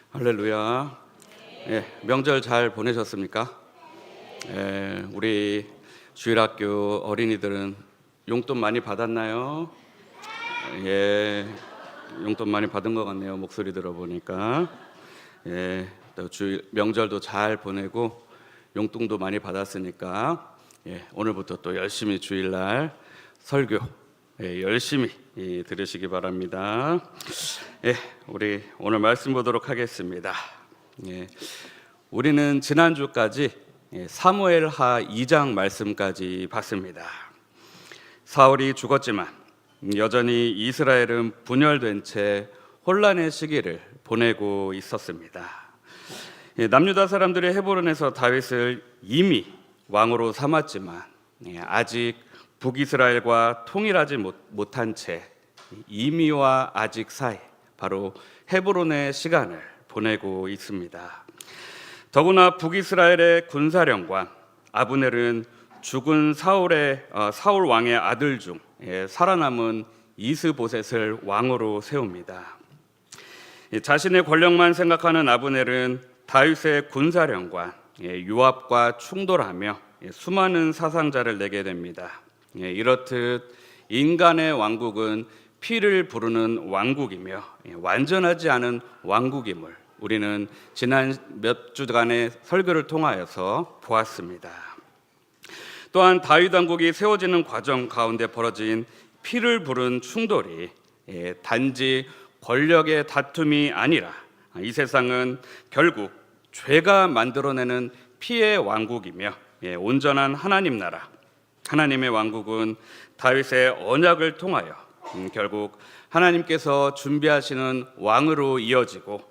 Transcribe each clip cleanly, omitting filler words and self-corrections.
할렐루야. 명절 잘 보내셨습니까? 우리 주일학교 어린이들은 용돈 많이 받았나요? 용돈 많이 받은 것 같네요. 목소리 들어보니까. 또 명절도 잘 보내고 용돈도 많이 받았으니까 오늘부터 또 열심히 주일날 설교 열심히 들으시기 바랍니다. 우리 오늘 말씀 보도록 하겠습니다. 우리는 지난주까지 사무엘하 2장 말씀까지 봤습니다. 사울이 죽었지만 여전히 이스라엘은 분열된 채 혼란의 시기를 보내고 있었습니다. 남유다 사람들이 헤브론에서 다윗을 이미 왕으로 삼았지만 아직 북이스라엘과 통일하지 못한 채 이미와 아직 사이, 바로 헤브론의 시간을 보내고 있습니다. 더구나 북이스라엘의 군사령관 아브넬은 죽은 사울 왕의 아들 중 살아남은 이스보셋을 왕으로 세웁니다. 자신의 권력만 생각하는 아브넬은 다윗의 군사령관 요압과 충돌하며 수많은 사상자를 내게 됩니다. 이렇듯 인간의 왕국은 피를 부르는 왕국이며 완전하지 않은 왕국임을 우리는 지난 몇 주간의 설교를 통하여서 보았습니다. 또한 다윗 왕국이 세워지는 과정 가운데 벌어진 피를 부른 충돌이 단지 권력의 다툼이 아니라 이 세상은 결국 죄가 만들어내는 피의 왕국이며 온전한 하나님 나라, 하나님의 왕국은 다윗의 언약을 통하여 결국 하나님께서 준비하시는 왕으로 이어지고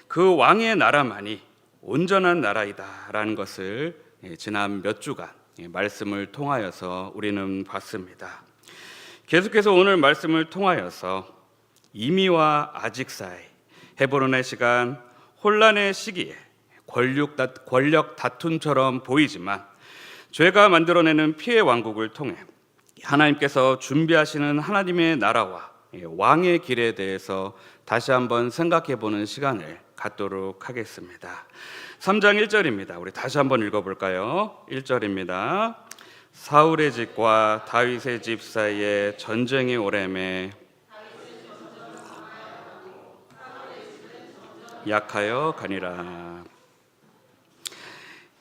그 왕의 나라만이 온전한 나라이다라는 것을 지난 몇 주간 말씀을 통하여서 우리는 봤습니다. 계속해서 오늘 말씀을 통하여서 이미와 아직 사이, 헤브론의 시간, 혼란의 시기에 권력 다툼처럼 보이지만 죄가 만들어내는 피의 왕국을 통해 하나님께서 준비하시는 하나님의 나라와 왕의 길에 대해서 다시 한번 생각해 보는 시간을 갖도록 하겠습니다. 3장 1절입니다. 우리 다시 한번 읽어볼까요? 1절입니다. 사울의 집과 다윗의 집 사이에 전쟁이 오래매 약하여 가니라.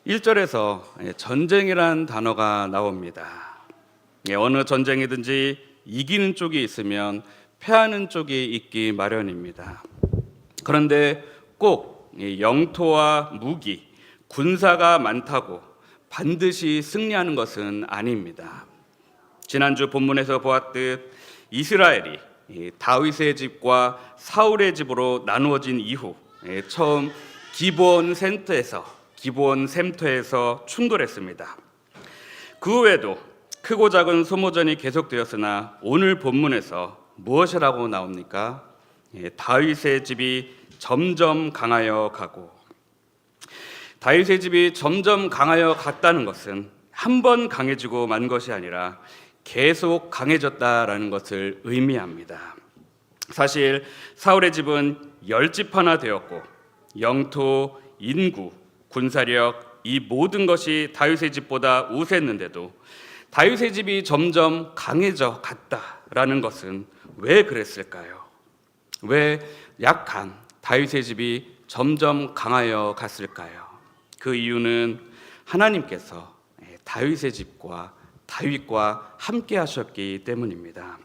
1절에서 전쟁이란 단어가 나옵니다. 어느 전쟁이든지 이기는 쪽이 있으면 패하는 쪽이 있기 마련입니다. 그런데 꼭 영토와 무기, 군사가 많다고 반드시 승리하는 것은 아닙니다. 지난주 본문에서 보았듯 이스라엘이 다윗의 집과 사울의 집으로 나누어진 이후 처음 기브온 샘터에서 충돌했습니다. 그 외에도 크고 작은 소모전이 계속되었으나 오늘 본문에서 무엇이라고 나옵니까? 다윗의 집이 점점 강하여 가고, 다윗의 집이 점점 강하여 갔다는 것은 한 번 강해지고 만 것이 아니라 계속 강해졌다라는 것을 의미합니다. 사실 사울의 집은 10지파나 되었고 영토, 인구, 군사력 이 모든 것이 다윗의 집보다 우세했는데도 다윗의 집이 점점 강해져 갔다라는 것은 왜 그랬을까요? 왜 약한 다윗의 집이 점점 강하여 갔을까요? 그 이유는 하나님께서 다윗의 집과 다윗과 함께 하셨기 때문입니다.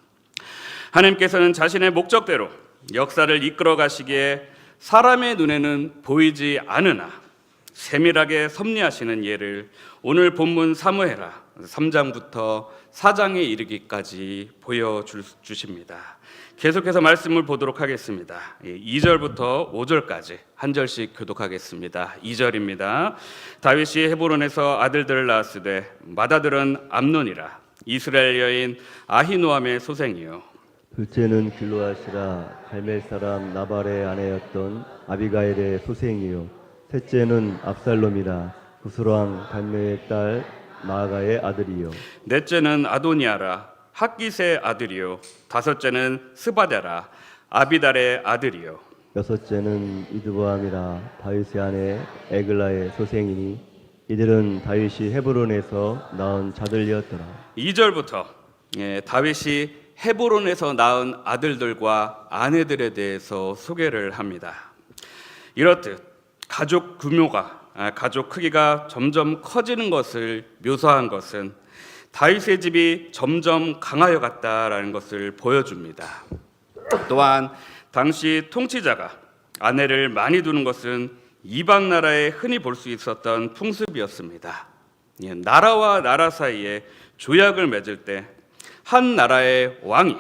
하나님께서는 자신의 목적대로 역사를 이끌어 가시기에 사람의 눈에는 보이지 않으나 세밀하게 섭리하시는 예를 오늘 본문 사무엘하 3장부터 4장에 이르기까지 보여주십니다. 계속해서 말씀을 보도록 하겠습니다. 2절부터 5절까지 한 절씩 교독하겠습니다. 2절입니다. 다윗이 헤브론에서 아들들을 낳았으되 맏아들은 암논이라 이스라엘 여인 아히노암의 소생이요 둘째는 길로앗이라 갈멜 사람 나발의 아내였던 아비가일의 소생이요 셋째는 압살롬이라 구스왕 갈멜의 딸 마아가의 아들이요 넷째는 아도니아라 핫깃의 아들이요 다섯째는 스바데라 아비달의 아들이요 여섯째는 이드보암이라 다윗의 아내 에글라의 소생이니 이들은 다윗이 헤브론에서 낳은 자들이었더라. 2절부터 다윗이 헤브론에서 낳은 아들들과 아내들에 대해서 소개를 합니다. 이렇듯 가족 크기가 점점 커지는 것을 묘사한 것은 다윗의 집이 점점 강하여 갔다라는 것을 보여줍니다. 또한 당시 통치자가 아내를 많이 두는 것은 이방 나라에 흔히 볼 수 있었던 풍습이었습니다. 나라와 나라 사이에 조약을 맺을 때 한 나라의 왕이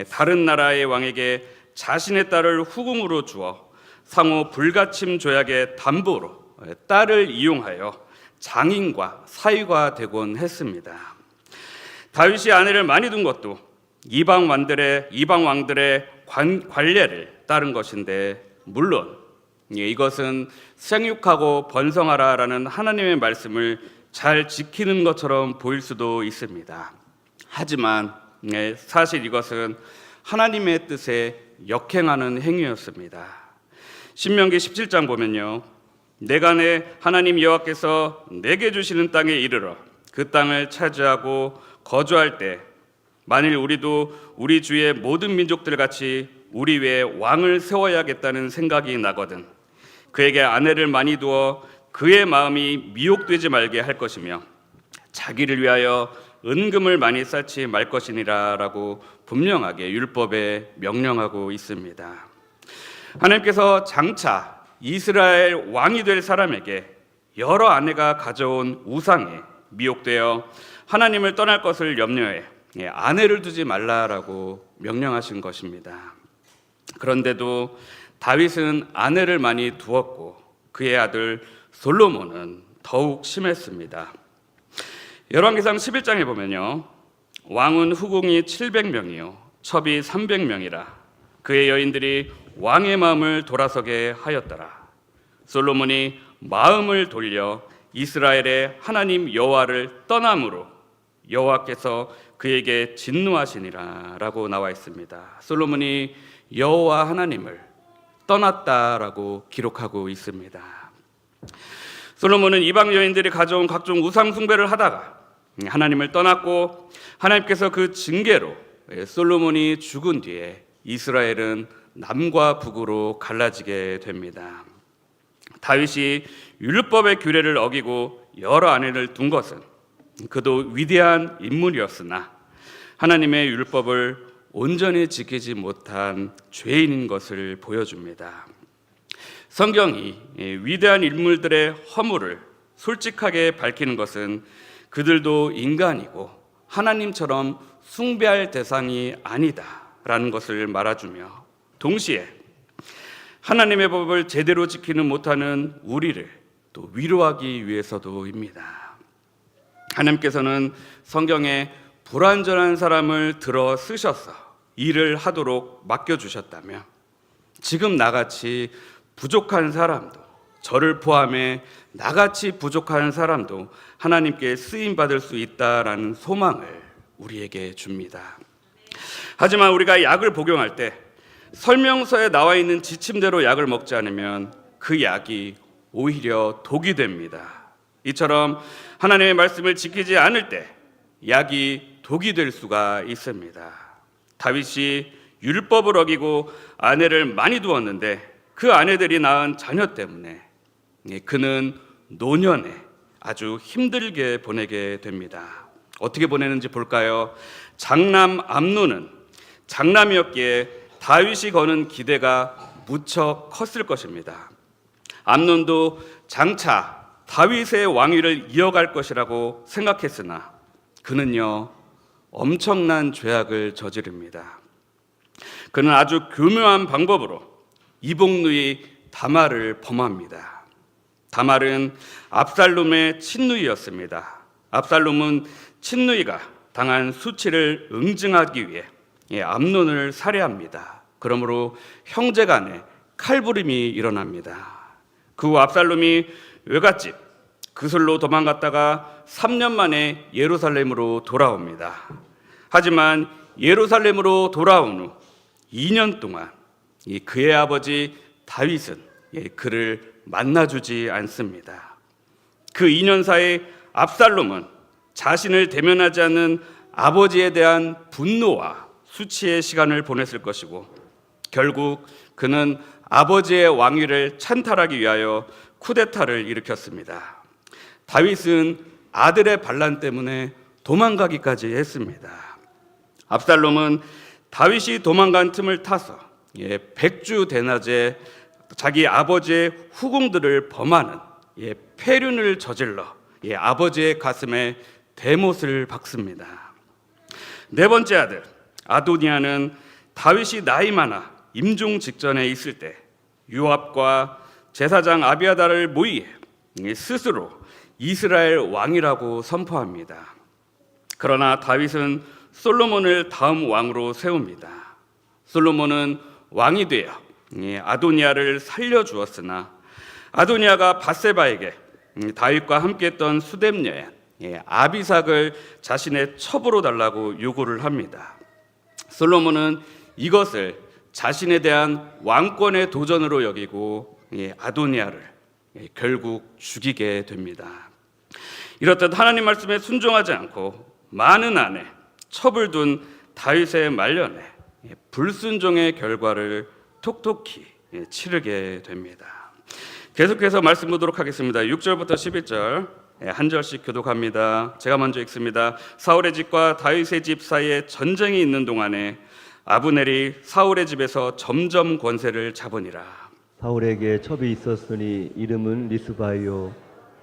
다른 나라의 왕에게 자신의 딸을 후궁으로 주어 상호 불가침 조약의 담보로 딸을 이용하여 장인과 사위가 되곤 했습니다. 다윗이 아내를 많이 둔 것도 이방 왕들의 관례를 따른 것인데, 물론 이것은 생육하고 번성하라라는 하나님의 말씀을 잘 지키는 것처럼 보일 수도 있습니다. 하지만 사실 이것은 하나님의 뜻에 역행하는 행위였습니다. 신명기 17장 보면요, 내가 내 하나님 여호와께서 내게 주시는 땅에 이르러 그 땅을 차지하고 거주할 때 만일 우리도 우리 주의 모든 민족들 같이 우리 외에 왕을 세워야겠다는 생각이 나거든 그에게 아내를 많이 두어 그의 마음이 미혹되지 말게 할 것이며 자기를 위하여 은금을 많이 쌓지 말 것이니라 라고 분명하게 율법에 명령하고 있습니다. 하나님께서 장차 이스라엘 왕이 될 사람에게 여러 아내가 가져온 우상에 미혹되어 하나님을 떠날 것을 염려해 아내를 두지 말라라고 명령하신 것입니다. 그런데도 다윗은 아내를 많이 두었고 그의 아들 솔로몬은 더욱 심했습니다. 열왕기상 11장에 보면요, 왕은 후궁이 700명이요 첩이 300명이라 그의 여인들이 왕의 마음을 돌아서게 하였더라. 솔로몬이 마음을 돌려 이스라엘의 하나님 여호와를 떠남으로 여호와께서 그에게 진노하시니라 라고 나와 있습니다. 솔로몬이 여호와 하나님을 떠났다라고 기록하고 있습니다. 솔로몬은 이방 여인들이 가져온 각종 우상 숭배를 하다가 하나님을 떠났고, 하나님께서 그 징계로 솔로몬이 죽은 뒤에 이스라엘은 남과 북으로 갈라지게 됩니다. 다윗이 율법의 규례를 어기고 여러 아내를 둔 것은 그도 위대한 인물이었으나 하나님의 율법을 온전히 지키지 못한 죄인인 것을 보여줍니다. 성경이 위대한 인물들의 허물을 솔직하게 밝히는 것은 그들도 인간이고 하나님처럼 숭배할 대상이 아니다라는 것을 말해주며, 동시에 하나님의 법을 제대로 지키는 못하는 우리를 또 위로하기 위해서도입니다. 하나님께서는 성경에 불완전한 사람을 들어 쓰셔서 일을 하도록 맡겨주셨다며 지금 나같이 부족한 사람도, 저를 포함해 나같이 부족한 사람도 하나님께 쓰임받을 수 있다라는 소망을 우리에게 줍니다. 하지만 우리가 약을 복용할 때 설명서에 나와 있는 지침대로 약을 먹지 않으면 그 약이 오히려 독이 됩니다. 이처럼 하나님의 말씀을 지키지 않을 때 약이 독이 될 수가 있습니다. 다윗이 율법을 어기고 아내를 많이 두었는데 그 아내들이 낳은 자녀 때문에 그는 노년에 아주 힘들게 보내게 됩니다. 어떻게 보내는지 볼까요? 장남 암논은 장남이었기에 다윗이 거는 기대가 무척 컸을 것입니다. 암논도 장차 다윗의 왕위를 이어갈 것이라고 생각했으나 그는요, 엄청난 죄악을 저지릅니다. 그는 아주 교묘한 방법으로 이복누이 다말을 범합니다. 다말은 압살롬의 친누이였습니다. 압살롬은 친누이가 당한 수치를 응징하기 위해 암논을 살해합니다. 그러므로 형제간에 칼부림이 일어납니다. 그 후 압살롬이 외갓집 그슬로 도망갔다가 3년 만에 예루살렘으로 돌아옵니다. 하지만 예루살렘으로 돌아온 후 2년 동안 그의 아버지 다윗은 그를 만나주지 않습니다. 그 2년 사이 압살롬은 자신을 대면하지 않는 아버지에 대한 분노와 수치의 시간을 보냈을 것이고, 결국 그는 아버지의 왕위를 찬탈하기 위하여 쿠데타를 일으켰습니다. 다윗은 아들의 반란 때문에 도망가기까지 했습니다. 압살롬은 다윗이 도망간 틈을 타서 백주 대낮에 자기 아버지의 후궁들을 범하는 폐륜을 저질러 아버지의 가슴에 대못을 박습니다. 네 번째 아들 아도니아는 다윗이 나이 많아 임종 직전에 있을 때 요압과 제사장 아비아달을 모의해 스스로 이스라엘 왕이라고 선포합니다. 그러나 다윗은 솔로몬을 다음 왕으로 세웁니다. 솔로몬은 왕이 되어 아도니아를 살려주었으나 아도니아가 밧세바에게 다윗과 함께했던 수뎀 여인 아비삭을 자신의 첩으로 달라고 요구를 합니다. 솔로몬은 이것을 자신에 대한 왕권의 도전으로 여기고 아도니아를 결국 죽이게 됩니다. 이렇듯 하나님 말씀에 순종하지 않고 많은 아내 첩을 둔 다윗의 말년에 불순종의 결과를 톡톡히 치르게 됩니다. 계속해서 말씀 보도록 하겠습니다. 6절부터 11절 한 절씩 교독합니다. 제가 먼저 읽습니다. 사울의 집과 다윗의 집 사이에 전쟁이 있는 동안에 아브넬이 사울의 집에서 점점 권세를 잡으니라. 사울에게 첩이 있었으니 이름은 리스바이요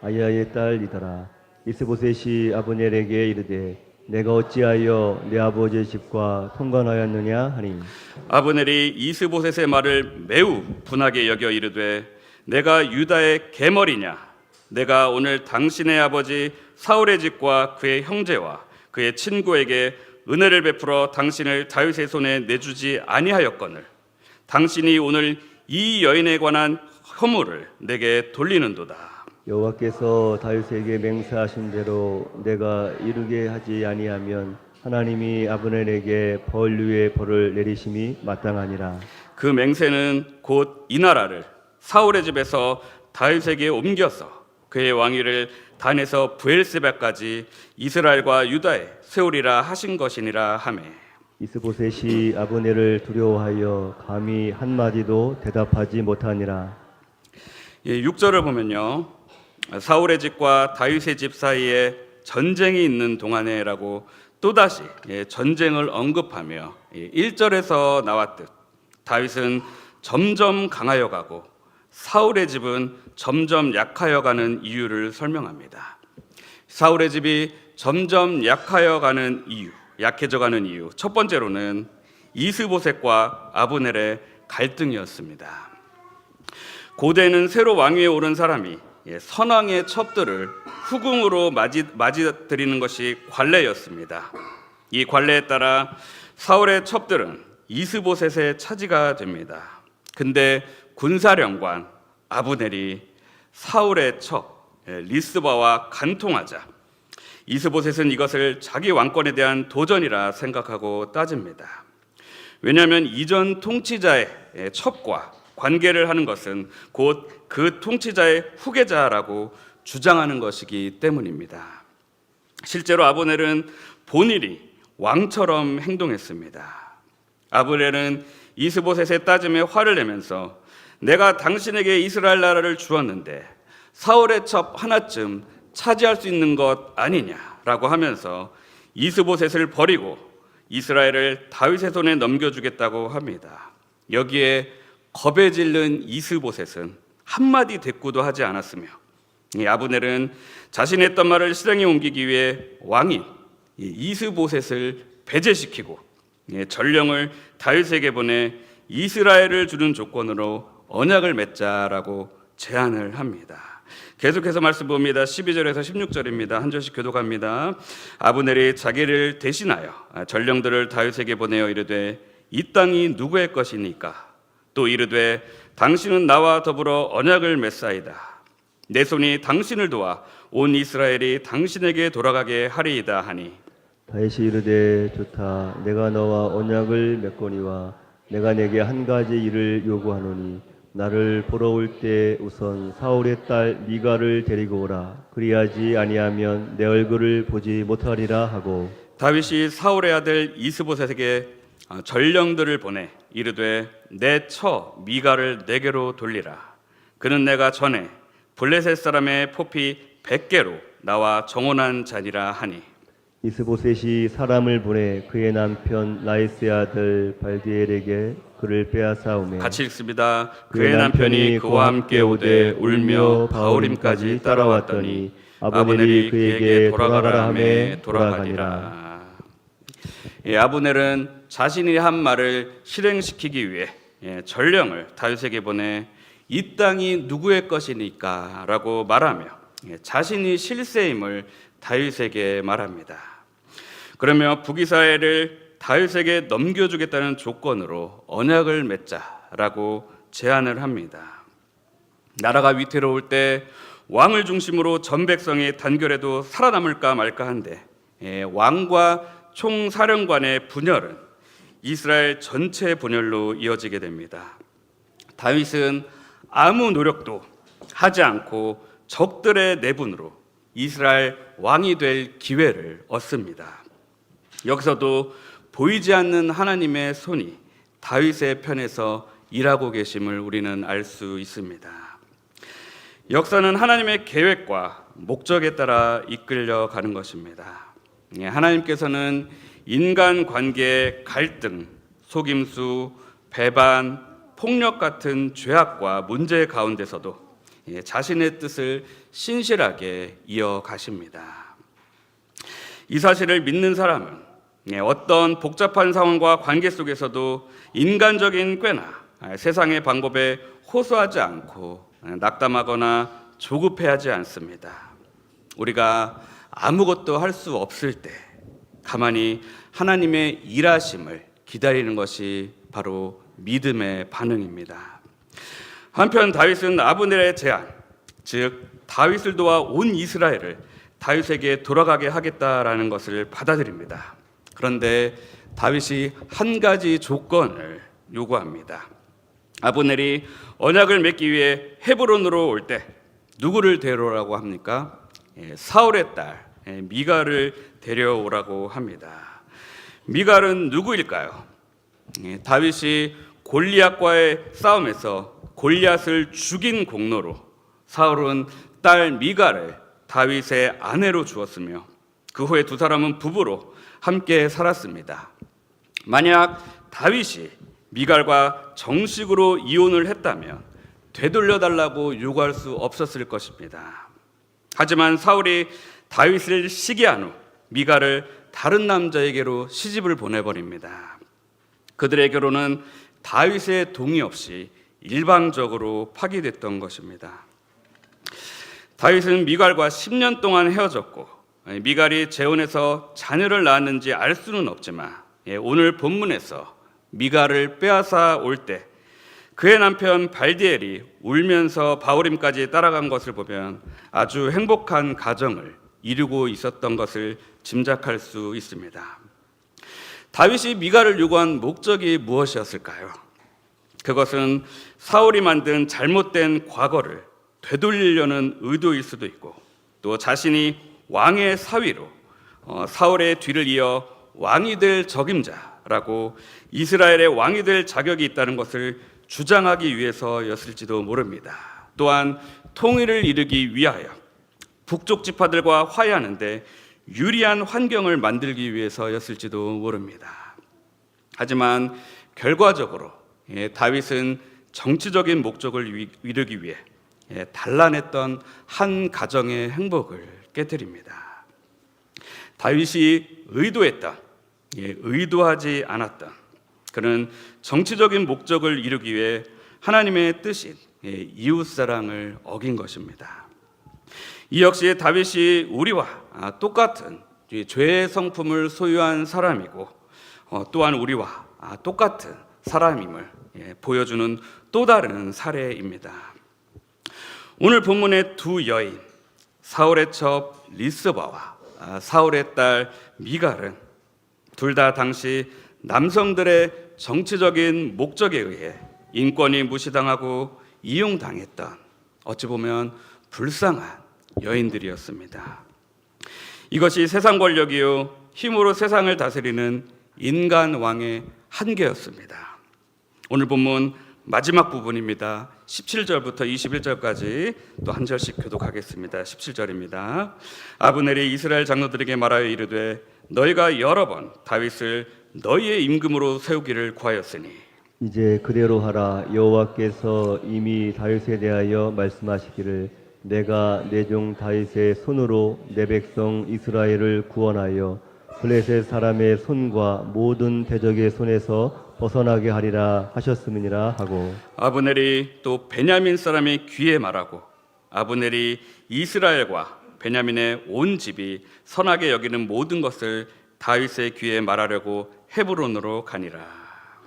아야의 딸이더라. 이스보셋이 아브넬에게 이르되 내가 어찌하여 내 아버지의 집과 통관하였느냐 하니 아브넬이 이스보셋의 말을 매우 분하게 여겨 이르되 내가 유다의 계머리냐? 내가 오늘 당신의 아버지 사울의 집과 그의 형제와 그의 친구에게 은혜를 베풀어 당신을 다윗의 손에 내주지 아니하였거늘 당신이 오늘 이 여인에 관한 허물을 내게 돌리는도다. 여호와께서 다윗에게 맹세하신 대로 내가 이루게 하지 아니하면 하나님이 아브넬에게 벌 위에 벌을 내리심이 마땅하니라. 그 맹세는 곧 이 나라를 사울의 집에서 다윗에게 옮겨서 그의 왕위를 단에서 브엘세바까지 이스라엘과 유다에 세우리라 하신 것이니라 하매 이스보셋이 아브넬을 두려워하여 감히 한마디도 대답하지 못하니라. 6절을 보면요, 사울의 집과 다윗의 집 사이에 전쟁이 있는 동안에라고 또다시 전쟁을 언급하며 1절에서 나왔듯 다윗은 점점 강하여 가고 사울의 집은 점점 약하여 가는 이유를 설명합니다. 사울의 집이 점점 약하여 가는 이유, 약해져 가는 이유, 첫 번째로는 이스보셋과 아브넬의 갈등이었습니다. 고대는 새로 왕위에 오른 사람이 선왕의 첩들을 후궁으로 맞이드리는 것이 관례였습니다. 이 관례에 따라 사울의 첩들은 이스보셋의 차지가 됩니다. 근데 군사령관 아브넬이 사울의 첩 리스바와 간통하자 이스보셋은 이것을 자기 왕권에 대한 도전이라 생각하고 따집니다. 왜냐하면 이전 통치자의 첩과 관계를 하는 것은 곧 그 통치자의 후계자라고 주장하는 것이기 때문입니다. 실제로 아브넬은 본인이 왕처럼 행동했습니다. 아브넬은 이스보셋의 따짐에 화를 내면서 내가 당신에게 이스라엘 나라를 주었는데 사울의 첩 하나쯤 차지할 수 있는 것 아니냐라고 하면서 이스보셋을 버리고 이스라엘을 다윗의 손에 넘겨주겠다고 합니다. 여기에 겁에 질른 이스보셋은 한마디 대꾸도 하지 않았으며 아브넬은 자신이 했던 말을 실행에 옮기기 위해 왕이 이스보셋을 배제시키고 전령을 다윗에게 보내 이스라엘을 주는 조건으로 언약을 맺자라고 제안을 합니다. 계속해서 말씀 봅니다. 12절에서 16절입니다. 한 절씩 교독합니다. 아브넬이 자기를 대신하여 전령들을 다윗에게 보내어 이르되 이 땅이 누구의 것이니까? 또 이르되 당신은 나와 더불어 언약을 맺사이다. 내 손이 당신을 도와 온 이스라엘이 당신에게 돌아가게 하리이다 하니 다윗이 이르되 좋다. 내가 너와 언약을 맺거니와 내가 내게 한 가지 일을 요구하노니 나를 보러 올 때 우선 사울의 딸 미가를 데리고 오라. 그리하지 아니하면 내 얼굴을 보지 못하리라 하고 다윗이 사울의 아들 이스보셋에게 전령들을 보내 이르되 내 처 미가를 내게로 돌리라. 그는 내가 전에 블레셋 사람의 포피 100개로 나와 정혼한 자니라 하니 이스보셋이 사람을 보내 그의 남편 나이스의 아들 발디엘에게 그를 빼앗아오매 같이 읽습니다. 그의 남편이 그와 함께 오되 울며 바울임까지 따라왔더니 아브넬이 그에게 돌아가라 하매 돌아가니라. 아브넬은 자신이 한 말을 실행시키기 위해 전령을 다윗에게 보내 이 땅이 누구의 것이니까 라고 말하며 자신이 실세임을 다윗에게 말합니다. 그러며 북이스라엘을 다윗에게 넘겨주겠다는 조건으로 언약을 맺자라고 제안을 합니다. 나라가 위태로울 때 왕을 중심으로 전 백성이 단결해도 살아남을까 말까 한데 왕과 총사령관의 분열은 이스라엘 전체 분열로 이어지게 됩니다. 다윗은 아무 노력도 하지 않고 적들의 내분으로 이스라엘 왕이 될 기회를 얻습니다. 여기서도 보이지 않는 하나님의 손이 다윗의 편에서 일하고 계심을 우리는 알 수 있습니다. 역사는 하나님의 계획과 목적에 따라 이끌려 가는 것입니다. 하나님께서는 인간 관계의 갈등, 속임수, 배반, 폭력 같은 죄악과 문제 가운데서도 자신의 뜻을 신실하게 이어가십니다. 이 사실을 믿는 사람은 어떤 복잡한 상황과 관계 속에서도 인간적인 꾀나 세상의 방법에 호소하지 않고 낙담하거나 조급해하지 않습니다. 우리가 아무것도 할 수 없을 때 가만히 하나님의 일하심을 기다리는 것이 바로 믿음의 반응입니다. 한편 다윗은 아브넬의 제안, 즉 다윗을 도와 온 이스라엘을 다윗에게 돌아가게 하겠다라는 것을 받아들입니다. 그런데 다윗이 한 가지 조건을 요구합니다. 아브넬이 언약을 맺기 위해 헤브론으로 올 때 누구를 데려오라고 합니까? 사울의 딸 미갈을 데려오라고 합니다. 미갈은 누구일까요? 다윗이 골리앗과의 싸움에서 골리앗을 죽인 공로로 사울은 딸 미갈을 다윗의 아내로 주었으며 그 후에 두 사람은 부부로 함께 살았습니다. 만약 다윗이 미갈과 정식으로 이혼을 했다면 되돌려달라고 요구할 수 없었을 것입니다. 하지만 사울이 다윗을 시기한 후 미갈을 다른 남자에게로 시집을 보내버립니다. 그들의 결혼은 다윗의 동의 없이 일방적으로 파기됐던 것입니다. 다윗은 미갈과 10년 동안 헤어졌고 미갈이 재혼해서 자녀를 낳았는지 알 수는 없지만 오늘 본문에서 미갈을 빼앗아 올 때 그의 남편 발디엘이 울면서 바울임까지 따라간 것을 보면 아주 행복한 가정을 이루고 있었던 것을 짐작할 수 있습니다. 다윗이 미갈을 요구한 목적이 무엇이었을까요? 그것은 사울이 만든 잘못된 과거를 되돌리려는 의도일 수도 있고 또 자신이 왕의 사위로 사울의 뒤를 이어 왕이 될 적임자라고 이스라엘의 왕이 될 자격이 있다는 것을 주장하기 위해서였을지도 모릅니다. 또한 통일을 이루기 위하여 북쪽 지파들과 화해하는데 유리한 환경을 만들기 위해서였을지도 모릅니다. 하지만 결과적으로 다윗은 정치적인 목적을 이루기 위해 단란했던 한 가정의 행복을 깨뜨립니다. 다윗이 의도했던, 의도하지 않았던 그는 정치적인 목적을 이루기 위해 하나님의 뜻인 이웃사랑을 어긴 것입니다. 이 역시 다윗이 우리와 똑같은 죄의 성품을 소유한 사람이고 또한 우리와 똑같은 사람임을 보여주는 또 다른 사례입니다. 오늘 본문의 두 여인 사울의 첩 리스바와 사울의 딸 미갈은 둘 다 당시 남성들의 정치적인 목적에 의해 인권이 무시당하고 이용당했던 어찌 보면 불쌍한 여인들이었습니다. 이것이 세상 권력이요 힘으로 세상을 다스리는 인간 왕의 한계였습니다. 오늘 본문 마지막 부분입니다. 17절부터 21절까지 또 한 절씩 교독하겠습니다. 17절입니다. 아브넬이 이스라엘 장로들에게 말하여 이르되 너희가 여러 번 다윗을 너희의 임금으로 세우기를 구하였으니 이제 그대로 하라. 여호와께서 이미 다윗에 대하여 말씀하시기를 내가 내 종 다윗의 손으로 내 백성 이스라엘을 구원하여 블레셋 사람의 손과 모든 대적의 손에서 벗어나게 하리라 하셨음이니라 하고 아브넬이 또 베냐민 사람의 귀에 말하고 아브넬이 이스라엘과 베냐민의 온 집이 선하게 여기는 모든 것을 다윗의 귀에 말하려고 헤브론으로 가니라.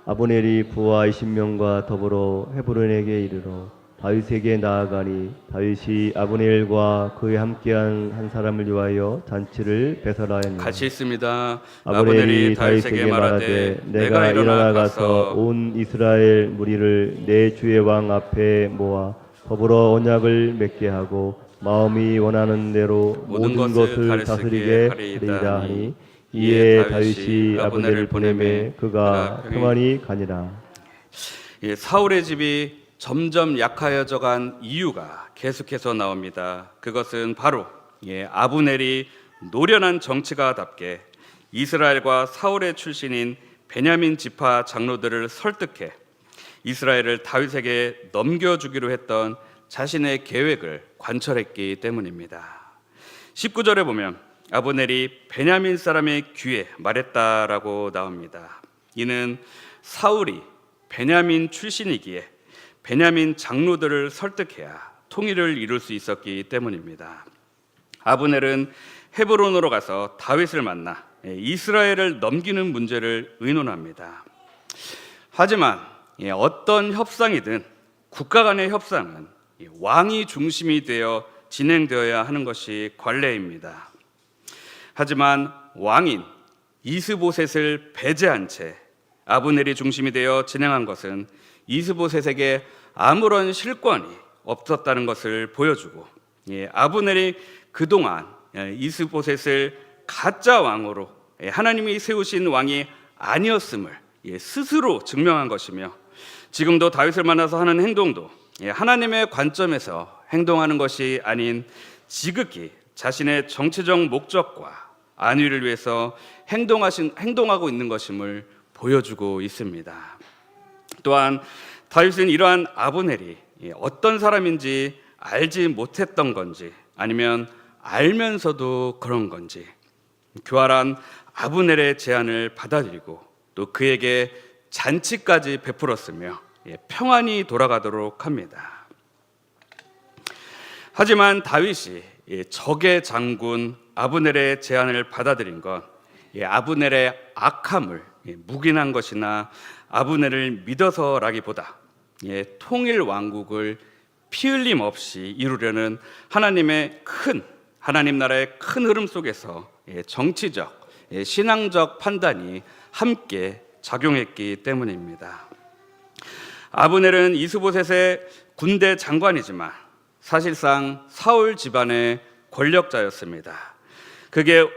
아브넬이 부하 20명과 더불어 헤브론에게 이르러 다윗에게 나아가니 다윗이 아브넬과 그에 함께한 한 사람을 위하여 잔치를 배설하였느니라. 같이 있습니다. 아브넬이 다윗에게 말하되 내가 일어나 가서 온 이스라엘 무리를 내 주의 왕 앞에 모아 더불어 언약을 맺게 하고 마음이 원하는 대로 모든 것을 다스리게 하리라 하니 이에 다윗이 아브넬을 보내매 그가 평안히 가니라. 사울의 집이 점점 약하여져간 이유가 계속해서 나옵니다. 그것은 바로 아브넬이 노련한 정치가답게 이스라엘과 사울의 출신인 베냐민 지파 장로들을 설득해 이스라엘을 다윗에게 넘겨주기로 했던 자신의 계획을 관철했기 때문입니다. 19절에 보면 아브넬이 베냐민 사람의 귀에 말했다라고 나옵니다. 이는 사울이 베냐민 출신이기에 베냐민 장로들을 설득해야 통일을 이룰 수 있었기 때문입니다. 아브넬은 헤브론으로 가서 다윗을 만나 이스라엘을 넘기는 문제를 의논합니다. 하지만 어떤 협상이든 국가 간의 협상은 왕이 중심이 되어 진행되어야 하는 것이 관례입니다. 하지만 왕인 이스보셋을 배제한 채 아브넬이 중심이 되어 진행한 것은 이스보셋에게 아무런 실권이 없었다는 것을 보여주고 아브넬이 그동안 이스보셋을 가짜 왕으로 하나님이 세우신 왕이 아니었음을 스스로 증명한 것이며 지금도 다윗을 만나서 하는 행동도 하나님의 관점에서 행동하는 것이 아닌 지극히 자신의 정치적 목적과 안위를 위해서 행동하고 있는 것임을 보여주고 있습니다. 또한 다윗은 이러한 아브넬이 어떤 사람인지 알지 못했던 건지 아니면 알면서도 그런 건지 교활한 아브넬의 제안을 받아들이고 또 그에게 잔치까지 베풀었으며 평안히 돌아가도록 합니다. 하지만 다윗이 적의 장군 아브넬의 제안을 받아들인 건 아브넬의 악함을 묵인한 것이나 아브넬을 믿어서라기보다 통일 왕국을 피 흘림 없이 이루려는 하나님 나라의 큰 흐름 속에서 정치적, 신앙적 판단이 함께 작용했기 때문입니다. 아브넬은 이스보셋의 군대 장관이지만 사실상 사울 집안의 권력자였습니다.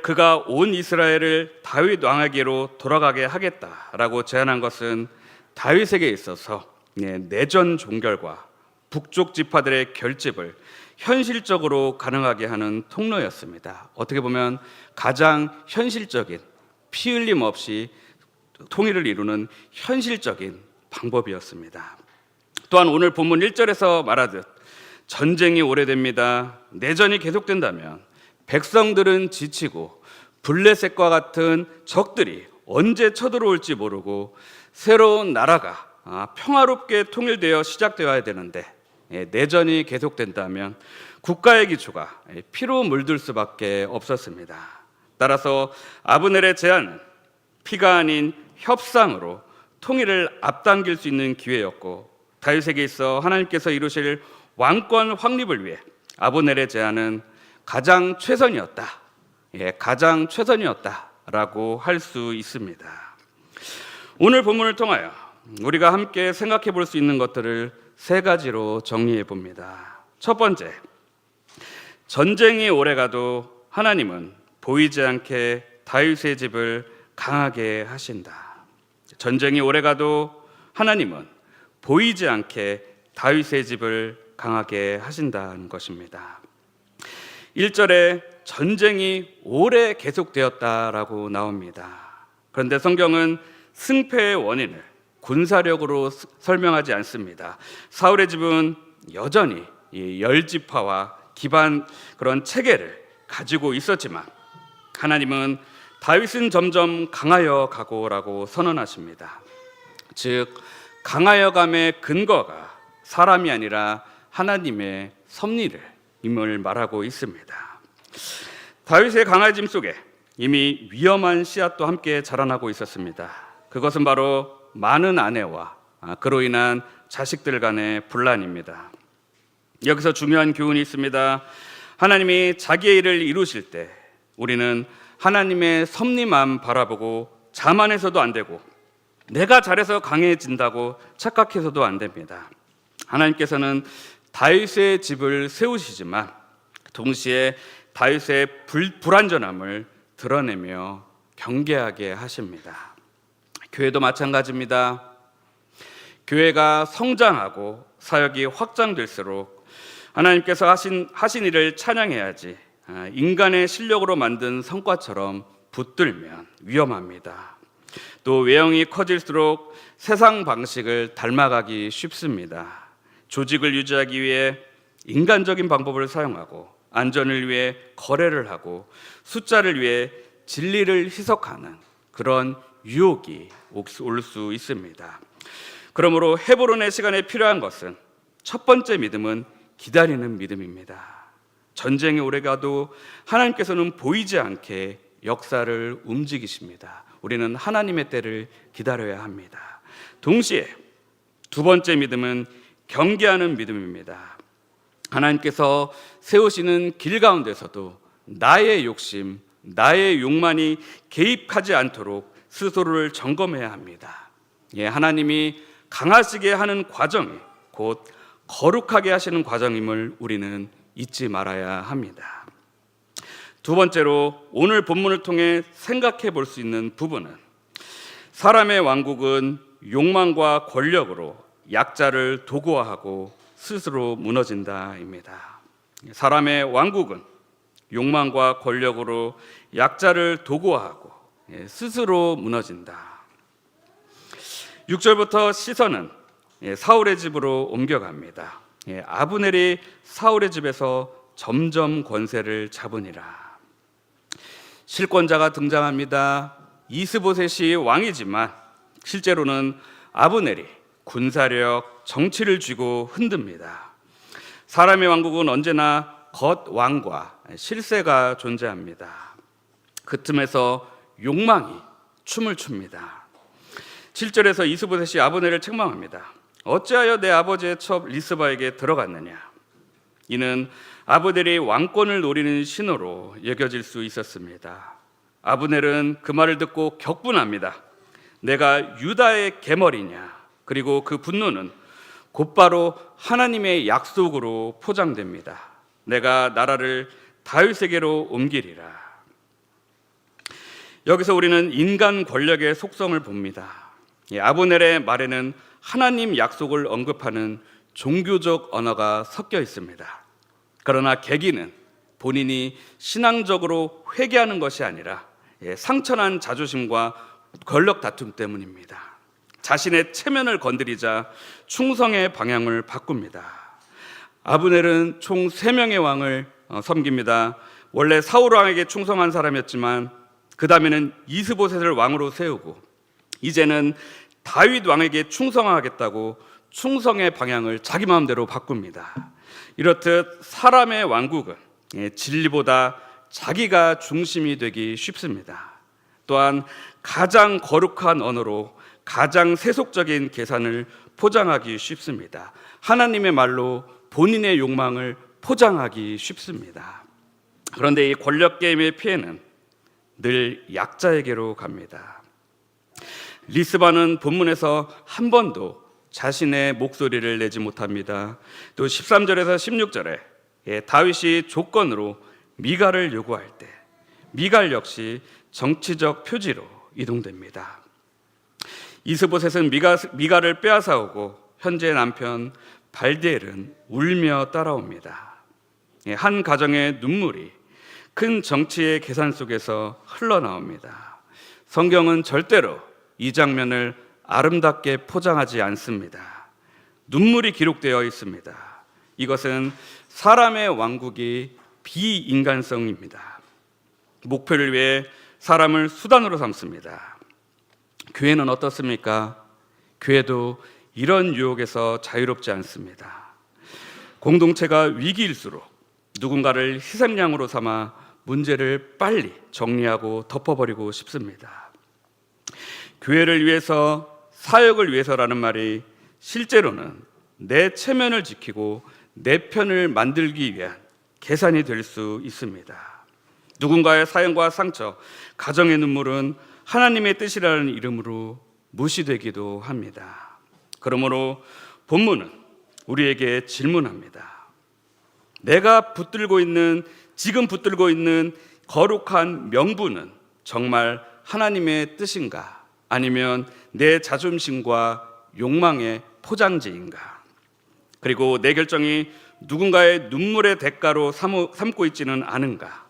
그가 온 이스라엘을 다윗 왕에게로 돌아가게 하겠다라고 제안한 것은 다윗에게 있어서 내전 종결과 북쪽 지파들의 결집을 현실적으로 가능하게 하는 통로였습니다. 어떻게 보면 가장 현실적인 피 흘림 없이 통일을 이루는 현실적인 방법이었습니다. 또한 오늘 본문 1절에서 말하듯 전쟁이 오래됩니다. 내전이 계속된다면 백성들은 지치고 블레셋과 같은 적들이 언제 쳐들어올지 모르고 새로운 나라가 평화롭게 통일되어 시작되어야 되는데 내전이 계속된다면 국가의 기초가 피로 물들 수밖에 없었습니다. 따라서 아브넬의 제안은 피가 아닌 협상으로 통일을 앞당길 수 있는 기회였고 다윗에게 있어 하나님께서 이루실 왕권 확립을 위해 아브넬의 제안은 가장 최선이었다라고 할 수 있습니다. 오늘 본문을 통하여 우리가 함께 생각해 볼 수 있는 것들을 세 가지로 정리해 봅니다. 첫 번째, 전쟁이 오래가도 하나님은 보이지 않게 다윗의 집을 강하게 하신다. 전쟁이 오래가도 하나님은 보이지 않게 다윗의 집을 강하게 하신다는 것입니다. 1절에 전쟁이 오래 계속되었다라고 나옵니다. 그런데 성경은 승패의 원인을 군사력으로 설명하지 않습니다. 사울의 집은 여전히 이 열지파와 기반 그런 체계를 가지고 있었지만 하나님은 다윗은 점점 강하여 가고라고 선언하십니다. 즉 강하여감의 근거가 사람이 아니라 하나님의 섭리임을 말하고 있습니다. 다윗의 강해짐 속에 이미 위험한 씨앗도 함께 자라나고 있었습니다. 그것은 바로 많은 아내와 그로 인한 자식들 간의 분란입니다. 여기서 중요한 교훈이 있습니다. 하나님이 자기의 일을 이루실 때 우리는 하나님의 섭리만 바라보고 자만해서도 안 되고 내가 잘해서 강해진다고 착각해서도 안 됩니다. 하나님께서는 다윗의 집을 세우시지만 동시에 다윗의 불완전함을 드러내며 경계하게 하십니다. 교회도 마찬가지입니다. 교회가 성장하고 사역이 확장될수록 하나님께서 하신 일을 찬양해야지 인간의 실력으로 만든 성과처럼 붙들면 위험합니다. 또 외형이 커질수록 세상 방식을 닮아가기 쉽습니다. 조직을 유지하기 위해 인간적인 방법을 사용하고 안전을 위해 거래를 하고 숫자를 위해 진리를 희석하는 그런 유혹이 올 수 있습니다. 그러므로 헤브론의 시간에 필요한 것은 첫 번째 믿음은 기다리는 믿음입니다. 전쟁이 오래가도 하나님께서는 보이지 않게 역사를 움직이십니다. 우리는 하나님의 때를 기다려야 합니다. 동시에 두 번째 믿음은 경계하는 믿음입니다. 하나님께서 세우시는 길 가운데서도 나의 욕심, 나의 욕망이 개입하지 않도록 스스로를 점검해야 합니다. 하나님이 강하시게 하는 과정이 곧 거룩하게 하시는 과정임을 우리는 잊지 말아야 합니다. 두 번째로 오늘 본문을 통해 생각해 볼 수 있는 부분은 사람의 왕국은 욕망과 권력으로 약자를 도구화하고 스스로 무너진다입니다. 사람의 왕국은 욕망과 권력으로 약자를 도구화하고 스스로 무너진다. 6절부터 시선은 사울의 집으로 옮겨갑니다. 아브넬이 사울의 집에서 점점 권세를 잡으니라. 실권자가 등장합니다. 이스보셋이 왕이지만 실제로는 아브넬이 군사력, 정치를 쥐고 흔듭니다. 사람의 왕국은 언제나 겉왕과 실세가 존재합니다. 그 틈에서 욕망이 춤을 춥니다. 7절에서 이스보셋이 아브넬을 책망합니다. 어찌하여 내 아버지의 첩 리스바에게 들어갔느냐. 이는 아브넬이 왕권을 노리는 신호로 여겨질 수 있었습니다. 아브넬은 그 말을 듣고 격분합니다. 내가 유다의 계머리냐. 그리고 그 분노는 곧바로 하나님의 약속으로 포장됩니다. 내가 나라를 다윗에게로 옮기리라. 여기서 우리는 인간 권력의 속성을 봅니다. 아브넬의 말에는 하나님 약속을 언급하는 종교적 언어가 섞여 있습니다. 그러나 계기는 본인이 신앙적으로 회개하는 것이 아니라 상처난 자존심과 권력 다툼 때문입니다. 자신의 체면을 건드리자 충성의 방향을 바꿉니다. 아브넬은 총 3명의 왕을 섬깁니다. 원래 사울 왕에게 충성한 사람이었지만 그 다음에는 이스보셋을 왕으로 세우고 이제는 다윗 왕에게 충성하겠다고 충성의 방향을 자기 마음대로 바꿉니다. 이렇듯 사람의 왕국은 진리보다 자기가 중심이 되기 쉽습니다. 또한 가장 거룩한 언어로 가장 세속적인 계산을 포장하기 쉽습니다. 하나님의 말로 본인의 욕망을 포장하기 쉽습니다. 그런데 이 권력 게임의 피해는 늘 약자에게로 갑니다. 리스바는 본문에서 한 번도 자신의 목소리를 내지 못합니다. 또 13절에서 16절에 다윗이 조건으로 미갈을 요구할 때 미갈 역시 정치적 표지로 이동됩니다. 이스보셋은 미갈을 빼앗아오고 현재 남편 발디엘은 울며 따라옵니다. 한 가정의 눈물이 큰 정치의 계산 속에서 흘러나옵니다. 성경은 절대로 이 장면을 아름답게 포장하지 않습니다. 눈물이 기록되어 있습니다. 이것은 사람의 왕국이 비인간성입니다. 목표를 위해 사람을 수단으로 삼습니다. 교회는 어떻습니까? 교회도 이런 유혹에서 자유롭지 않습니다. 공동체가 위기일수록 누군가를 희생양으로 삼아 문제를 빨리 정리하고 덮어버리고 싶습니다. 교회를 위해서, 사역을 위해서라는 말이 실제로는 내 체면을 지키고 내 편을 만들기 위한 계산이 될 수 있습니다. 누군가의 사연과 상처, 가정의 눈물은 하나님의 뜻이라는 이름으로 무시되기도 합니다. 그러므로 본문은 우리에게 질문합니다. 내가 지금 붙들고 있는 거룩한 명분은 정말 하나님의 뜻인가? 아니면 내 자존심과 욕망의 포장지인가? 그리고 내 결정이 누군가의 눈물의 대가로 삼고 있지는 않은가?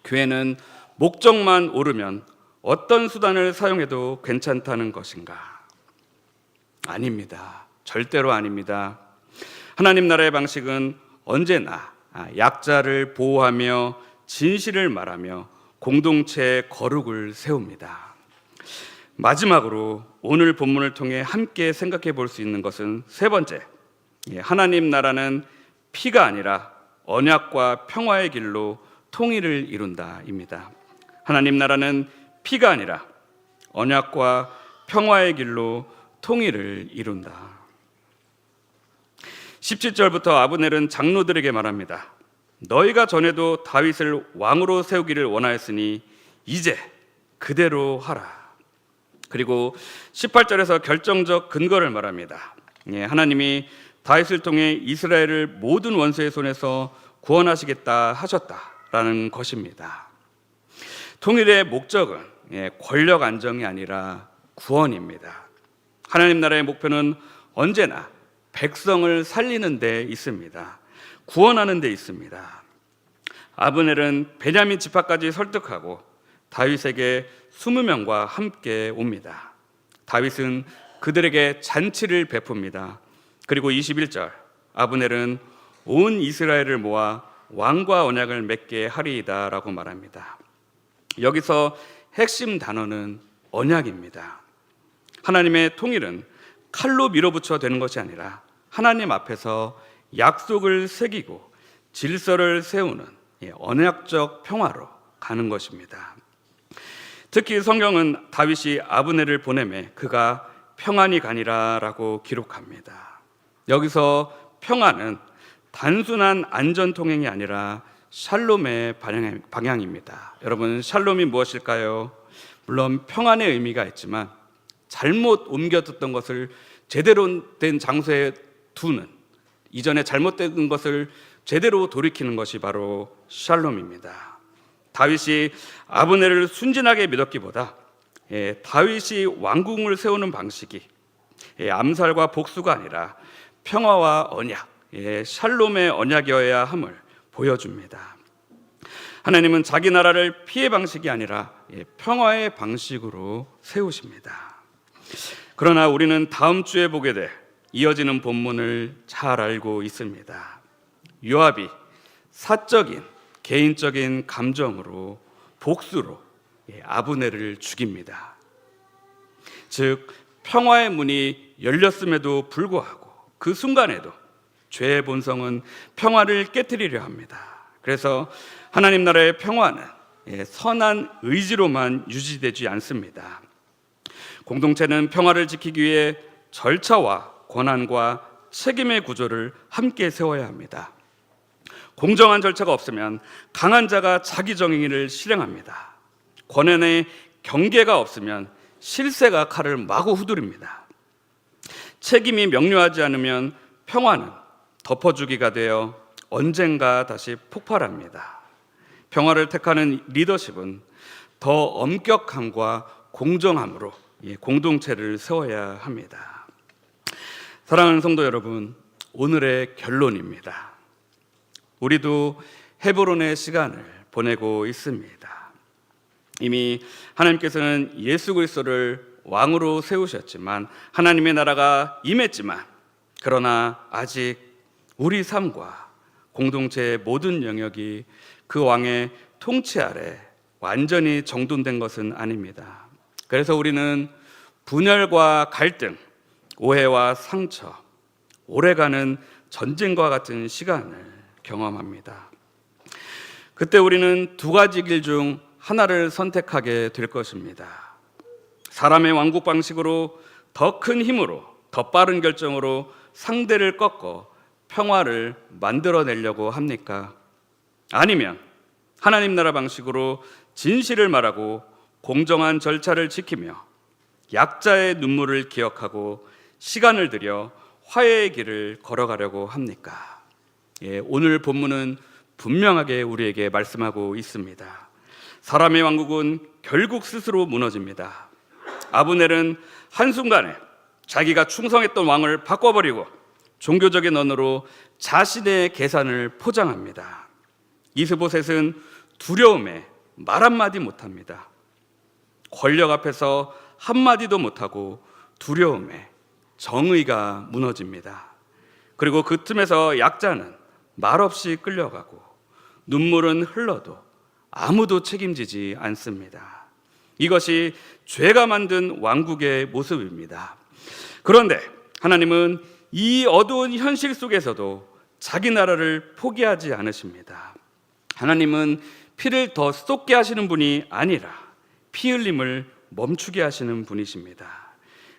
교회는 목적만 오르면 어떤 수단을 사용해도 괜찮다는 것인가? 아닙니다. 절대로 아닙니다. 하나님 나라의 방식은 언제나 약자를 보호하며 진실을 말하며 공동체의 거룩을 세웁니다. 마지막으로 오늘 본문을 통해 함께 생각해 볼 수 있는 것은 세 번째, 하나님 나라는 피가 아니라 언약과 평화의 길로 통일을 이룬다입니다. 하나님 나라는 피가 아니라 언약과 평화의 길로 통일을 이룬다. 17절부터 아브넬은 장로들에게 말합니다. 너희가 전에도 다윗을 왕으로 세우기를 원하였으니 이제 그대로 하라. 그리고 18절에서 결정적 근거를 말합니다. 하나님이 다윗을 통해 이스라엘을 모든 원수의 손에서 구원하시겠다 하셨다라는 것입니다. 통일의 목적은 권력 안정이 아니라 구원입니다. 하나님 나라의 목표는 언제나 백성을 살리는 데 있습니다. 구원하는 데 있습니다. 아브넬은 베냐민 지파까지 설득하고 다윗에게 20명과 함께 옵니다. 다윗은 그들에게 잔치를 베풉니다. 그리고 21절 아브넬은 온 이스라엘을 모아 왕과 언약을 맺게 하리이다 라고 말합니다. 여기서 핵심 단어는 언약입니다. 하나님의 통일은 칼로 밀어붙여 되는 것이 아니라 하나님 앞에서 약속을 새기고 질서를 세우는 언약적 평화로 가는 것입니다. 특히 성경은 다윗이 아브넬을 보내매 그가 평안히 가니라라고 기록합니다. 여기서 평안은 단순한 안전통행이 아니라 샬롬의 방향입니다. 여러분, 샬롬이 무엇일까요? 물론 평안의 의미가 있지만 잘못 옮겨뒀던 것을 제대로 된 장소에 두는, 이전에 잘못된 것을 제대로 돌이키는 것이 바로 샬롬입니다. 다윗이 아브넬을 순진하게 믿었기보다 다윗이 왕궁을 세우는 방식이 암살과 복수가 아니라 평화와 언약, 샬롬의 언약이어야 함을 보여줍니다. 하나님은 자기 나라를 피해 방식이 아니라 평화의 방식으로 세우십니다. 그러나 우리는 다음 주에 보게 될 이어지는 본문을 잘 알고 있습니다. 요압이 사적인 개인적인 감정으로 복수로 아브넬을 죽입니다. 즉 평화의 문이 열렸음에도 불구하고 그 순간에도 죄의 본성은 평화를 깨트리려 합니다. 그래서 하나님 나라의 평화는 선한 의지로만 유지되지 않습니다. 공동체는 평화를 지키기 위해 절차와 권한과 책임의 구조를 함께 세워야 합니다. 공정한 절차가 없으면 강한 자가 자기 정의를 실행합니다. 권한의 경계가 없으면 실세가 칼을 마구 후드립니다. 책임이 명료하지 않으면 평화는 덮어주기가 되어 언젠가 다시 폭발합니다. 평화를 택하는 리더십은 더 엄격함과 공정함으로 공동체를 세워야 합니다. 사랑하는 성도 여러분, 오늘의 결론입니다. 우리도 헤브론의 시간을 보내고 있습니다. 이미 하나님께서는 예수 그리스도를 왕으로 세우셨지만, 하나님의 나라가 임했지만, 그러나 아직 우리 삶과 공동체의 모든 영역이 그 왕의 통치 아래 완전히 정돈된 것은 아닙니다. 그래서 우리는 분열과 갈등, 오해와 상처, 오래가는 전쟁과 같은 시간을 경험합니다. 그때 우리는 두 가지 길 중 하나를 선택하게 될 것입니다. 사람의 왕국 방식으로 더 큰 힘으로, 더 빠른 결정으로 상대를 꺾어 평화를 만들어내려고 합니까? 아니면 하나님 나라 방식으로 진실을 말하고 공정한 절차를 지키며 약자의 눈물을 기억하고 시간을 들여 화해의 길을 걸어가려고 합니까? 오늘 본문은 분명하게 우리에게 말씀하고 있습니다. 사람의 왕국은 결국 스스로 무너집니다. 아브넬은 한순간에 자기가 충성했던 왕을 바꿔버리고 종교적인 언어로 자신의 계산을 포장합니다. 이스보셋은 두려움에 말 한마디 못합니다. 권력 앞에서 한마디도 못하고 두려움에 정의가 무너집니다. 그리고 그 틈에서 약자는 말없이 끌려가고 눈물은 흘러도 아무도 책임지지 않습니다. 이것이 죄가 만든 왕국의 모습입니다. 그런데 하나님은 이 어두운 현실 속에서도 자기 나라를 포기하지 않으십니다. 하나님은 피를 더 쏟게 하시는 분이 아니라 피 흘림을 멈추게 하시는 분이십니다.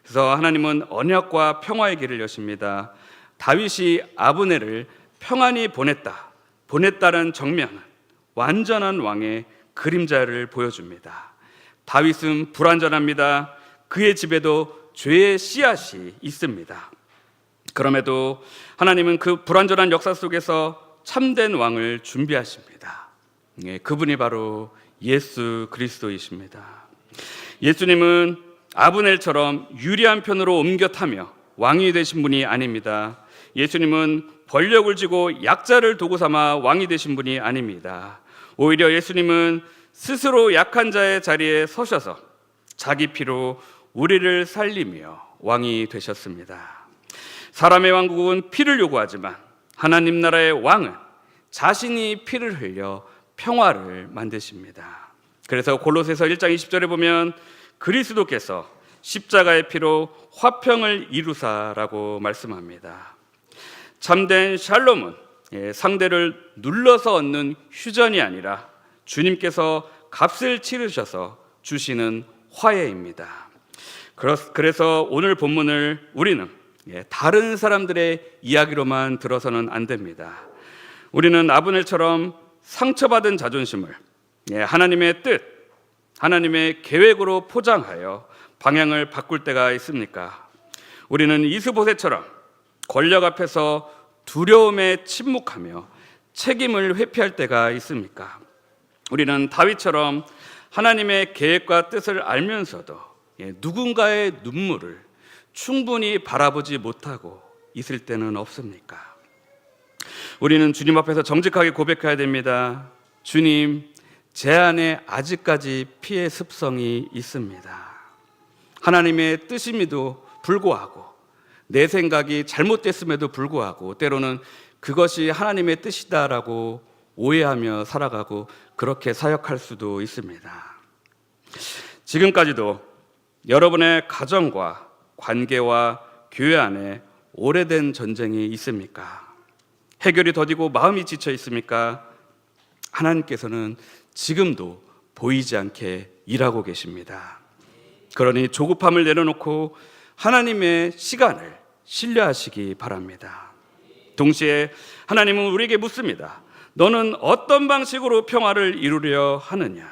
그래서 하나님은 언약과 평화의 길을 여십니다. 다윗이 아브넬을 평안히 보냈다는 정면은 완전한 왕의 그림자를 보여줍니다. 다윗은 불완전합니다. 그의 집에도 죄의 씨앗이 있습니다. 그럼에도 하나님은 그 불완전한 역사 속에서 참된 왕을 준비하십니다. 그분이 바로 예수 그리스도이십니다. 예수님은 아브넬처럼 유리한 편으로 옮겨 타며 왕이 되신 분이 아닙니다. 예수님은 권력을 쥐고 약자를 도구 삼아 왕이 되신 분이 아닙니다. 오히려 예수님은 스스로 약한 자의 자리에 서셔서 자기 피로 우리를 살리며 왕이 되셨습니다. 사람의 왕국은 피를 요구하지만 하나님 나라의 왕은 자신이 피를 흘려 평화를 만드십니다. 그래서 골로새서 1장 20절에 보면 그리스도께서 십자가의 피로 화평을 이루사라고 말씀합니다. 참된 샬롬은 상대를 눌러서 얻는 휴전이 아니라 주님께서 값을 치르셔서 주시는 화해입니다. 그래서 오늘 본문을 우리는 다른 사람들의 이야기로만 들어서는 안 됩니다. 우리는 아브넬처럼 상처받은 자존심을 하나님의 뜻, 하나님의 계획으로 포장하여 방향을 바꿀 때가 있습니까? 우리는 이스보셋처럼 권력 앞에서 두려움에 침묵하며 책임을 회피할 때가 있습니까? 우리는 다윗처럼 하나님의 계획과 뜻을 알면서도 누군가의 눈물을 충분히 바라보지 못하고 있을 때는 없습니까? 우리는 주님 앞에서 정직하게 고백해야 됩니다. 주님, 제 안에 아직까지 피의 습성이 있습니다. 하나님의 뜻임에도 불구하고 내 생각이 잘못됐음에도 불구하고 때로는 그것이 하나님의 뜻이다라고 오해하며 살아가고 그렇게 사역할 수도 있습니다. 지금까지도 여러분의 가정과 관계와 교회 안에 오래된 전쟁이 있습니까? 해결이 더디고 마음이 지쳐 있습니까? 하나님께서는 지금도 보이지 않게 일하고 계십니다. 그러니 조급함을 내려놓고 하나님의 시간을 신뢰하시기 바랍니다. 동시에 하나님은 우리에게 묻습니다. 너는 어떤 방식으로 평화를 이루려 하느냐?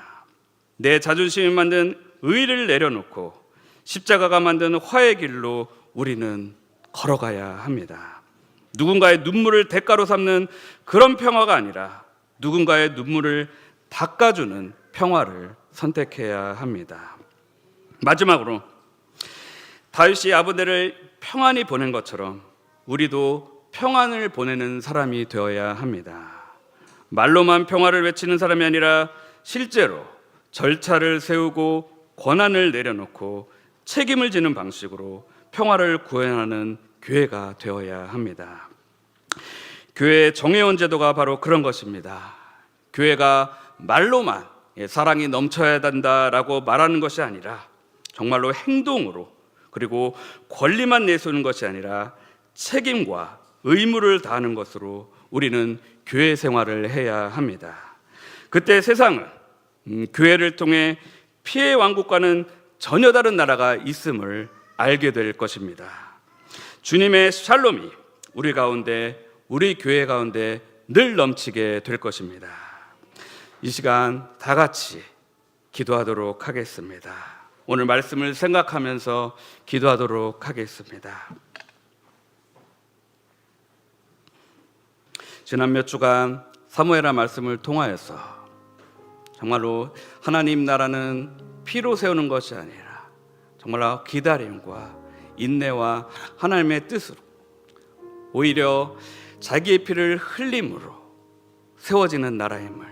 내 자존심이 만든 의를 내려놓고 십자가가 만든 화의 길로 우리는 걸어가야 합니다. 누군가의 눈물을 대가로 삼는 그런 평화가 아니라 누군가의 눈물을 닦아주는 평화를 선택해야 합니다. 마지막으로 다윗이 아브넬을 평안히 보낸 것처럼 우리도 평안을 보내는 사람이 되어야 합니다. 말로만 평화를 외치는 사람이 아니라 실제로 절차를 세우고 권한을 내려놓고 책임을 지는 방식으로 평화를 구현하는 교회가 되어야 합니다. 교회의 정회원 제도가 바로 그런 것입니다. 교회가 말로만 사랑이 넘쳐야 된다라고 말하는 것이 아니라 정말로 행동으로, 그리고 권리만 내세우는 것이 아니라 책임과 의무를 다하는 것으로 우리는 교회 생활을 해야 합니다. 그때 세상은 교회를 통해 피해 왕국과는 전혀 다른 나라가 있음을 알게 될 것입니다. 주님의 샬롬이 우리 가운데, 우리 교회 가운데 늘 넘치게 될 것입니다. 이 시간 다 같이 기도하도록 하겠습니다. 오늘 말씀을 생각하면서 기도하도록 하겠습니다. 지난 몇 주간 사무엘하 말씀을 통하여서 정말로 하나님 나라는 피로 세우는 것이 아니라 정말로 기다림과 인내와 하나님의 뜻으로, 오히려 자기의 피를 흘림으로 세워지는 나라임을,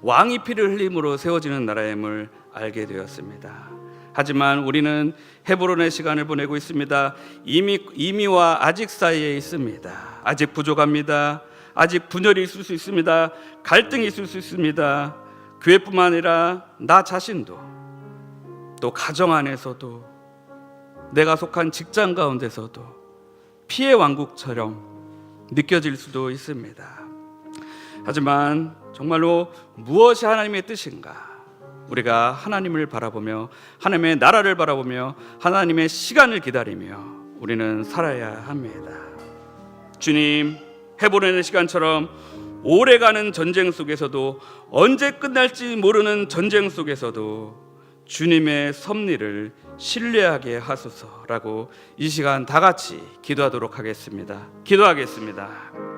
왕이 피를 흘림으로 세워지는 나라임을 알게 되었습니다. 하지만 우리는 헤브론의 시간을 보내고 있습니다. 이미와 아직 사이에 있습니다. 아직 부족합니다. 아직 분열이 있을 수 있습니다. 갈등이 있을 수 있습니다. 교회뿐만 아니라 나 자신도, 또 가정 안에서도, 내가 속한 직장 가운데서도 피해 왕국처럼 느껴질 수도 있습니다. 하지만 정말로 무엇이 하나님의 뜻인가? 우리가 하나님을 바라보며, 하나님의 나라를 바라보며, 하나님의 시간을 기다리며 우리는 살아야 합니다. 주님, 헤브론의 시간처럼 오래가는 전쟁 속에서도, 언제 끝날지 모르는 전쟁 속에서도 주님의 섭리를 신뢰하게 하소서라고 이 시간 다 같이 기도하도록 하겠습니다. 기도하겠습니다.